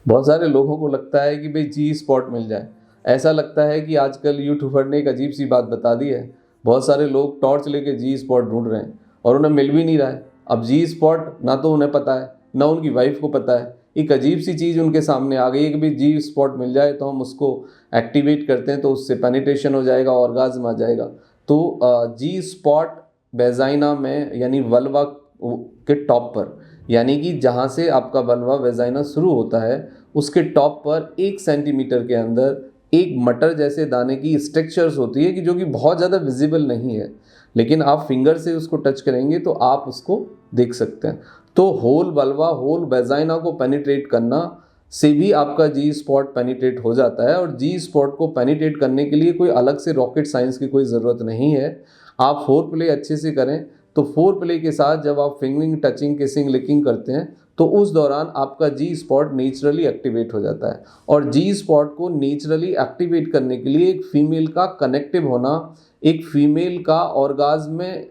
बहुत सारे लोगों को लगता है कि भाई जी स्पॉट मिल जाए। ऐसा लगता है कि आजकल यूट्यूबर ने एक अजीब सी बात बता दी है। बहुत सारे लोग टॉर्च लेके जी स्पॉट ढूंढ रहे हैं और उन्हें मिल भी नहीं रहा है। अब जी स्पॉट ना तो उन्हें पता है ना उनकी वाइफ को पता है। एक अजीब सी चीज़ उनके सामने आ गई है कि भाई जी स्पॉट मिल जाए तो हम उसको एक्टिवेट करते हैं तो उससे पेनिट्रेशन हो जाएगा, ऑर्गाज्म आ जाएगा। तो जी स्पॉट वेजाइना में यानी वल्वा के टॉप पर, यानी कि जहाँ से आपका वल्वा वेजाइना शुरू होता है उसके टॉप पर 1 सेंटीमीटर के अंदर एक मटर जैसे दाने की स्ट्रक्चर्स होती है कि जो कि बहुत ज़्यादा विजिबल नहीं है, लेकिन आप फिंगर से उसको टच करेंगे तो आप उसको देख सकते हैं। तो होल वल्वा, होल वेजाइना को पेनिट्रेट करना से भी आपका जी स्पॉट पेनिट्रेट हो जाता है। और जी स्पॉट को पेनिट्रेट करने के लिए कोई अलग से रॉकेट साइंस की कोई ज़रूरत नहीं है। आप फोर प्ले अच्छे से करें तो फोर प्ले के साथ जब आप फिंगरिंग, टचिंग, किसिंग, लिकिंग करते हैं तो उस दौरान आपका जी स्पॉट नेचुरली एक्टिवेट हो जाता है। और जी स्पॉट को नेचुरली एक्टिवेट करने के लिए एक फीमेल का कनेक्टिव होना, एक फीमेल का ऑर्गाज्म में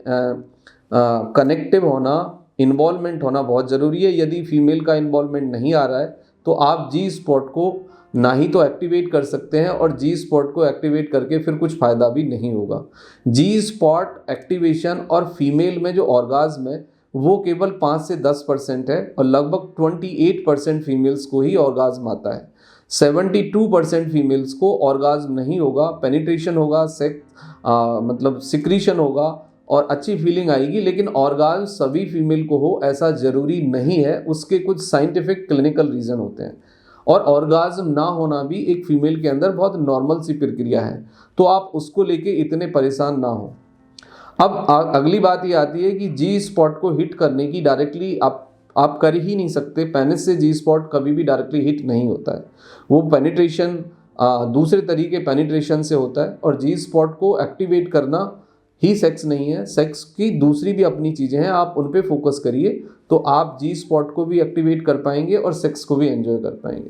कनेक्टिव होना, इन्वॉल्वमेंट होना बहुत ज़रूरी है। यदि फीमेल का इन्वॉल्वमेंट नहीं आ रहा है तो आप जी स्पॉट को ना ही तो एक्टिवेट कर सकते हैं और जी स्पॉट को एक्टिवेट करके फिर कुछ फ़ायदा भी नहीं होगा। जी स्पॉट एक्टिवेशन और फीमेल में जो ऑर्गाज्म है वो केवल 5 से 10% है और लगभग 28% फीमेल्स को ही ऑर्गाज्म आता है। 72% फीमेल्स को ऑर्गाज्म नहीं होगा, पेनिट्रेशन होगा, मतलब सिक्रीशन होगा और अच्छी फीलिंग आएगी, लेकिन ऑर्गाज्म सभी फीमेल को हो ऐसा ज़रूरी नहीं है। उसके कुछ साइंटिफिक क्लिनिकल रीज़न होते हैं और ऑर्गाज्म ना होना भी एक फीमेल के अंदर बहुत नॉर्मल सी प्रक्रिया है। तो आप उसको लेके इतने परेशान ना हो। अब अगली बात ये आती है कि जी स्पॉट को हिट करने की डायरेक्टली आप कर ही नहीं सकते। पेनिस से जी स्पॉट कभी भी डायरेक्टली हिट नहीं होता है। वो पेनिट्रेशन दूसरे तरीके पेनिट्रेशन से होता है और जी स्पॉट को एक्टिवेट करना ही सेक्स नहीं है। सेक्स की दूसरी भी अपनी चीज़ें हैं, आप उन पे फोकस करिए तो आप जी स्पॉट को भी एक्टिवेट कर पाएंगे और सेक्स को भी एंजॉय कर पाएंगे।